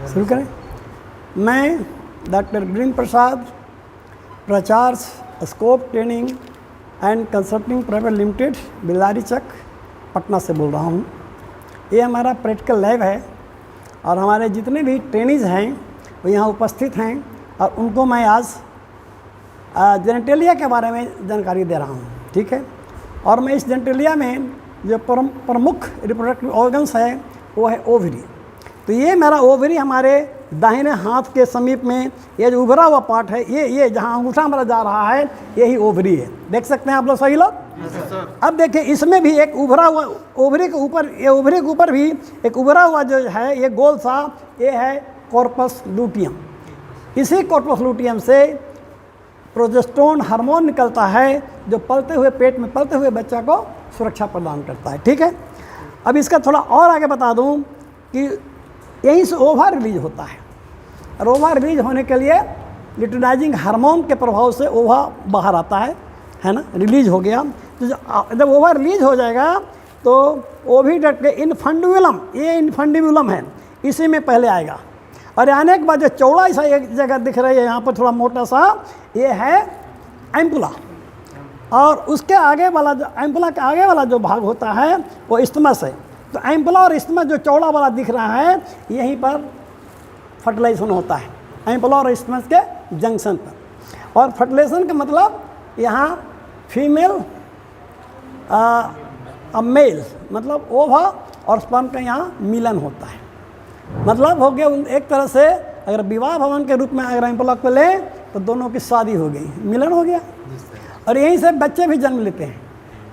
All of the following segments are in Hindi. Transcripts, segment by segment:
शुरू करें। मैं डॉक्टर वीरेंद्र प्रसाद, प्राचार्य scope training and consulting private limited, Bilari Chak, Patna से बोल रहा हूँ। ये हमारा प्रैक्टिकल लैब है और हमारे जितने भी ट्रेनीज हैं वो यहाँ उपस्थित हैं और उनको मैं आज जेनेटेलिया के बारे में जानकारी दे रहा हूँ। ठीक है। और मैं इस जेनेटेलिया में जो प्रमुख रिप्रोडक्टिव ऑर्गन्स है वो है ओवरी। तो ये मेरा ओवरी हमारे दाहिने हाथ के समीप में ये जो उभरा हुआ पार्ट है, ये जहाँ अंगूठा मेरा जा रहा है, यही ओवरी है। देख सकते हैं आप लोग सही लोग? अब देखिए इसमें भी एक उभरा हुआ ओवरी के ऊपर, ये ओवरी के ऊपर भी एक उभरा हुआ जो है ये गोल सा, ये है कॉर्पस लूटियम। इसी कॉर्पस लूटियम से प्रोजेस्टेरोन हार्मोन निकलता है जो पलते हुए पेट में पलते हुए बच्चा को सुरक्षा प्रदान करता है। ठीक है। अब इसका थोड़ा और आगे बता दूं कि यहीं से ओवा रिलीज होता है और ओवा रिलीज होने के लिए ल्यूटिनाइजिंग हार्मोन के प्रभाव से ओवा बाहर आता है ना, रिलीज हो गया। तो जब ओवा रिलीज हो जाएगा तो ओविडक्ट के इनफंडिबुलम, ये इनफंडिबुलम है, इसी में पहले आएगा और आने के बाद जो चौड़ा सा एक जगह दिख रही है यहाँ पर थोड़ा मोटा सा, ये है एम्पुला। और उसके आगे वाला जो एम्पुला के आगे वाला जो भाग होता है वो इस्थमस है। तो एम्पुला और इस्थमस जो चौड़ा वाला दिख रहा है, यहीं पर फर्टिलाइजेशन होता है, एम्पुला और इस्थमस के जंक्शन पर। और फर्टिलाइजेशन का मतलब यहाँ फीमेल मेल मतलब ओवा और स्पर्म का यहाँ मिलन होता है। मतलब हो गया एक तरह से, अगर विवाह भवन के रूप में अगर एम्पुला को ले तो दोनों की शादी हो गई, मिलन हो गया और यहीं से बच्चे भी जन्म लेते हैं।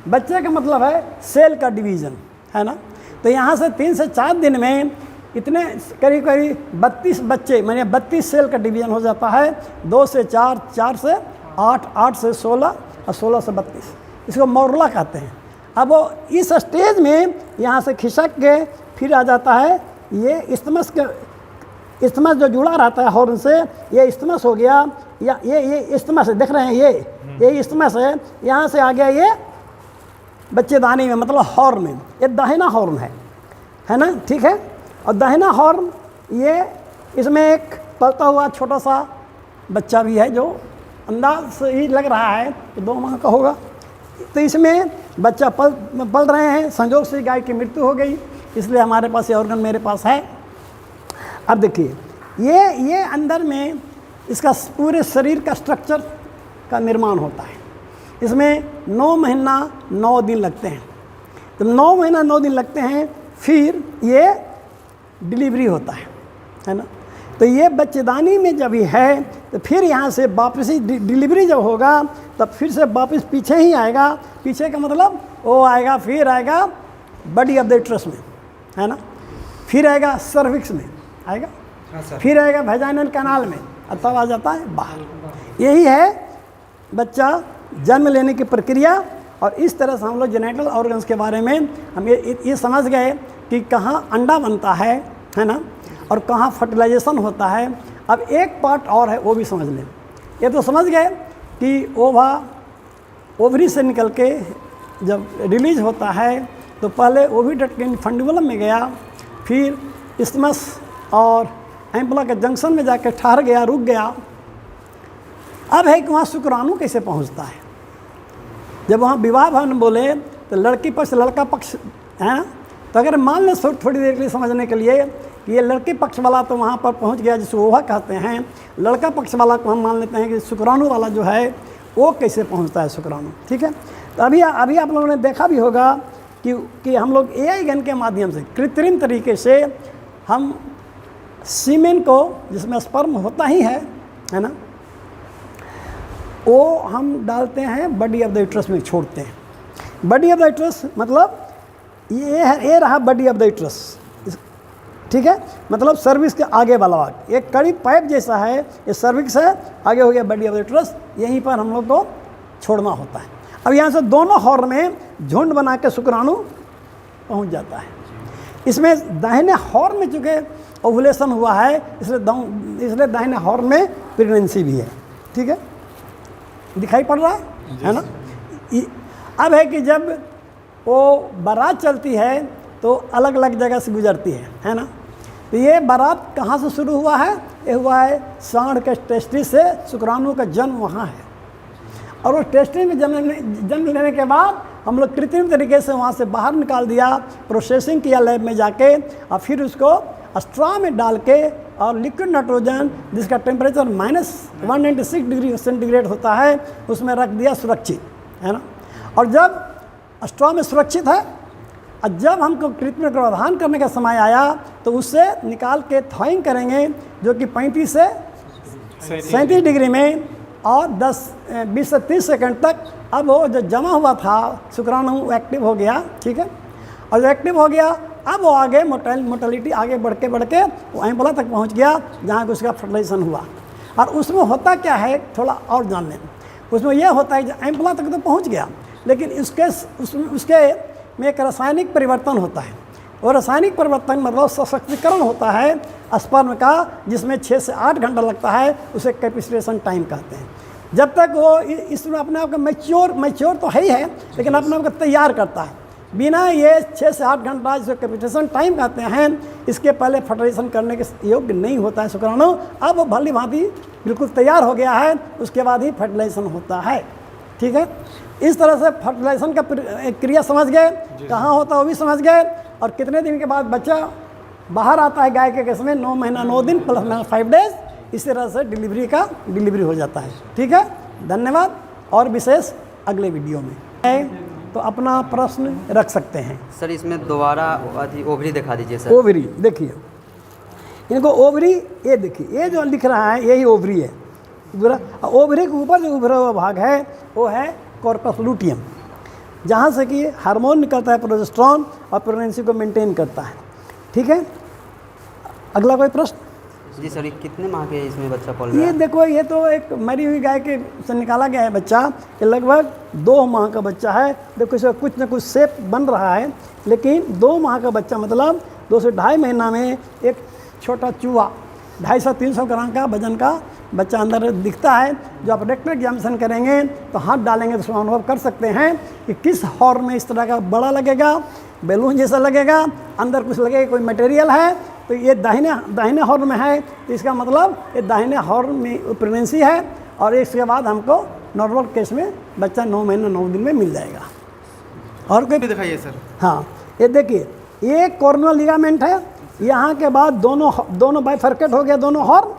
बच्चे का मतलब है सेल का डिवीज़न, है ना। तो यहाँ से 3 से 4 दिन में इतने करीब 32 बच्चे, माने 32 सेल का डिवीज़न हो जाता है। 2 से 4, 4 से 8, 8 से 16 और 16 से 32, इसको मोरला कहते हैं। अब वो इस स्टेज में यहाँ से खिसक के फिर आ जाता है ये इस्थमस के, इस्थमस जो जुड़ा रहता है हॉर्न से, ये इस्थमस हो गया, या ये इस्थमस है, देख रहे हैं ये इस्थमस है। यहाँ से आ गया ये बच्चेदानी में, मतलब हॉर्न में, ये दाहिना हॉर्न है ना। ठीक है। और दाहिना हॉर्न ये, इसमें एक पलता हुआ छोटा सा बच्चा भी है जो अंदाज से ही लग रहा है तो 2 माह का होगा। तो इसमें बच्चा पल रहे हैं, संजोग से गाय की मृत्यु हो गई, इसलिए हमारे पास ये ऑर्गन मेरे पास है। अब देखिए ये अंदर में इसका पूरे शरीर का स्ट्रक्चर का निर्माण होता है। इसमें 9 महीना 9 दिन लगते हैं। तो 9 महीना 9 दिन लगते हैं, फिर ये डिलीवरी होता है ना। तो ये बच्चेदानी में जब ही है तो फिर यहाँ से वापस ही डिलीवरी जब होगा तब फिर से वापस पीछे ही आएगा। पीछे का मतलब वो आएगा, फिर आएगा बॉडी ऑफ द यूट्रस में, है ना, फिर आएगा सर्विक्स में आएगा, फिर आएगा वेजाइनल कैनाल में और तब आ जाता है बाहर। यही है बच्चा जन्म लेने की प्रक्रिया। और इस तरह से हम लोग जेनेटल ऑर्गन्स के बारे में हम ये समझ गए कि कहाँ अंडा बनता है ना, और कहाँ फर्टिलाइजेशन होता है। अब एक पार्ट और है, वो भी समझ लें। ये तो समझ गए कि ओवा ओवरी से निकल के जब रिलीज होता है तो पहले ओविडक्ट के इनफंडिबुलम में गया, फिर इस्थमस और एम्पुला के जंक्शन में जाकर ठहर गया, रुक गया। अब है कि वहाँ शुक्राणु कैसे पहुँचता है। जब वहाँ विवाह भवन बोले तो लड़की पक्ष लड़का पक्ष है ना। तो अगर मान लें थोड़ी देर के लिए समझने के लिए कि ये लड़के पक्ष वाला तो वहाँ पर पहुँच गया जिसे ओवा कहते हैं, लड़का पक्ष वाला को हम मान लेते हैं कि शुक्राणु वाला जो है वो कैसे पहुँचता है शुक्राणु। ठीक है। तो अभी आप लोगों ने देखा भी होगा कि हम लोग AI गन के माध्यम से कृत्रिम तरीके से हम सीमेन को, जिसमें स्पर्म होता ही है ना, वो हम डालते हैं बॉडी ऑफ द यूट्रस में, छोड़ते हैं। बॉडी ऑफ द यूट्रस मतलब ये रहा बॉडी ऑफ द यूट्रस। ठीक है। मतलब सर्विक्स के आगे वाला भाग एक कड़ी पाइप जैसा है, ये सर्विक्स है, आगे हो गया बॉडी ऑफ द यूट्रस, यहीं पर हम लोग को छोड़ना होता है। अब यहाँ से दोनों हॉर्न में झुंड बना के शुक्राणु पहुँच जाता है। इसमें दाहिने हॉर्न में चूँकि ओवुलेशन हुआ है, इसलिए दाहिने हॉर्न में प्रेगनेंसी भी है। ठीक है। दिखाई पड़ रहा है ना। अब है कि जब वो बारात चलती है तो अलग अलग जगह से गुजरती है ना। तो ये बारात कहाँ से शुरू हुआ है? ये हुआ है सांड के टेस्टिस से, शुक्राणु का जन्म वहाँ है। और वो टेस्टिस में जन्म लेने के बाद हम लोग कृत्रिम तरीके से वहाँ से बाहर निकाल दिया, प्रोसेसिंग किया लैब में जाके, और फिर उसको स्ट्रॉ में डाल के और लिक्विड नाइट्रोजन जिसका टेम्परेचर -196 डिग्री सेंटीग्रेड होता है उसमें रख दिया सुरक्षित, है ना। और जब स्ट्रॉ में सुरक्षित है, और जब हमको कृत्रिम गर्भाधान करने का समय आया तो उससे निकाल के थॉइंग करेंगे, जो कि 35 से 37 डिग्री में, और 20 से 30 सेकंड तक अब वो जो जमा हुआ था शुक्राणु एक्टिव हो गया, ठीक है। और जो एक्टिव हो गया अब वो आगे मोटेलिटी आगे बढ़ के वो एम्पुला तक पहुंच गया जहाँ उसका फर्टिलाइजेशन हुआ। और उसमें होता क्या है थोड़ा और जान लें। उसमें यह होता है कि एम्पुला तक तो पहुंच गया, लेकिन उसके में एक रासायनिक परिवर्तन होता है। और रासायनिक परिवर्तन मतलब सशक्तिकरण होता है स्पर्म का, जिसमें 6 से 8 घंटा लगता है, उसे कैपिस्ट्रेशन टाइम कहते हैं। जब तक वो इसमें अपने आप का मैच्योर तो है ही है, लेकिन अपने आप को तैयार करता है बिना ये 6 से 8 घंटा जिसे कैपिस्ट्रेशन टाइम कहते हैं, इसके पहले फर्टिलाइजेशन करने के योग्य नहीं होता है शुक्राणु। अब वो भली भांति बिल्कुल तैयार हो गया है, उसके बाद ही फर्टिलाइजेशन होता है, ठीक है। इस तरह से फर्टिलाइजेशन का क्रिया समझ गए, कहाँ होता है वो भी समझ गए, और कितने दिन के बाद बच्चा बाहर आता है गाय के केस में 9 महीना 9 दिन + 5 डेज, इस तरह से डिलीवरी हो जाता है, ठीक है। धन्यवाद। और विशेष अगले वीडियो में है तो अपना प्रश्न रख सकते हैं। सर इसमें दोबारा ओवरी दिखा दीजिए सर। ओवरी देखिए, इनको ओवरी, ये देखिए ये जो लिख रहा है यही ओवरी है। ओवरी के ऊपर जो उभरा हुआ भाग है वो है कॉर्पस लूटियम, जहाँ से कि हार्मोन निकलता है प्रोजेस्टेरॉन और प्रेगनेंसी को मेंटेन करता है, ठीक है। अगला कोई प्रश्न? जी सर, कितने माह के इसमें बच्चा पल रहा है? ये देखो, ये तो एक मरी हुई गाय के से निकाला गया है बच्चा, ये लगभग 2 माह का बच्चा है। देखो इसका कुछ ना कुछ शेप बन रहा है, लेकिन 2 माह का बच्चा मतलब 2 से 2.5 महीना में एक छोटा चूहा 250-300 ग्राम का वजन का बच्चा अंदर दिखता है। जो आप रेक्टल एग्जामिनेशन करेंगे तो हाथ डालेंगे तो अनुभव कर सकते हैं कि किस हॉर्न में इस तरह का बड़ा लगेगा, बैलून जैसा लगेगा, अंदर कुछ लगेगा कोई मटेरियल है। तो ये दाहिने हॉर्न में है, तो इसका मतलब ये दाहिने हॉर्न में प्रेगनेंसी है, और इसके बाद हमको नॉर्मल केस में बच्चा 9 महीना 9 दिन में मिल जाएगा। और कोई दिखाइए सर। हाँ, ये देखिए, ये कॉर्नियल लिगामेंट है, यहाँ के बाद दोनों बाइफर्केट हो गया दोनों हॉर्न,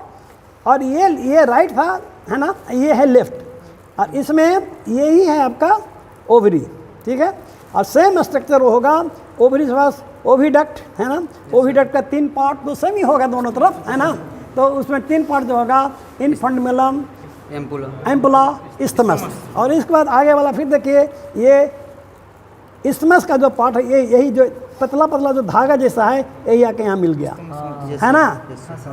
और ये राइट था, है ना, ये है लेफ्ट, और इसमें यही है आपका ओवरी, ठीक है। और सेम स्ट्रक्चर होगा ओवरी के पास ओविडक्ट, है ना। ओविडक्ट का 3 पार्ट तो सेम ही होगा दोनों तरफ, है ना। तो उसमें 3 पार्ट जो होगा इनफंडमेलम, एम्पुला, इस्थमस, और इसके बाद आगे वाला फिर देखिए ये इस्थमस का जो पार्ट है, यही जो पतला जो धागा जैसा है, यही आके यहाँ मिल गया, है ना।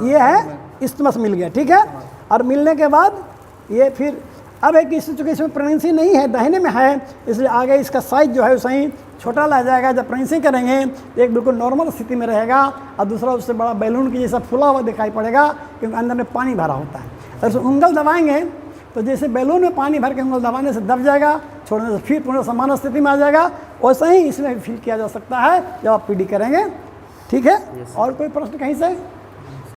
ये है इस्थमस मिल गया, ठीक है। और मिलने के बाद ये फिर अब एक चूँकि इसमें प्रेगनेंसी नहीं है, दाहिने में है, इसलिए आगे इसका साइज जो है सही छोटा रह जाएगा। जब प्रेगनेंसी करेंगे तो एक बिल्कुल नॉर्मल स्थिति में रहेगा, और दूसरा उससे बड़ा बैलून की जैसा फूला हुआ दिखाई पड़ेगा, क्योंकि अंदर में पानी भरा होता है। अगर उंगल दबाएंगे तो जैसे बैलून में पानी भर के उंगल दबाने से दब जाएगा, छोड़ने से फिर पुनः समान स्थिति में आ जाएगा। वैसा ही इसमें फील किया जा सकता है जब आप पीडी करेंगे, ठीक है। और कोई प्रश्न कहीं से?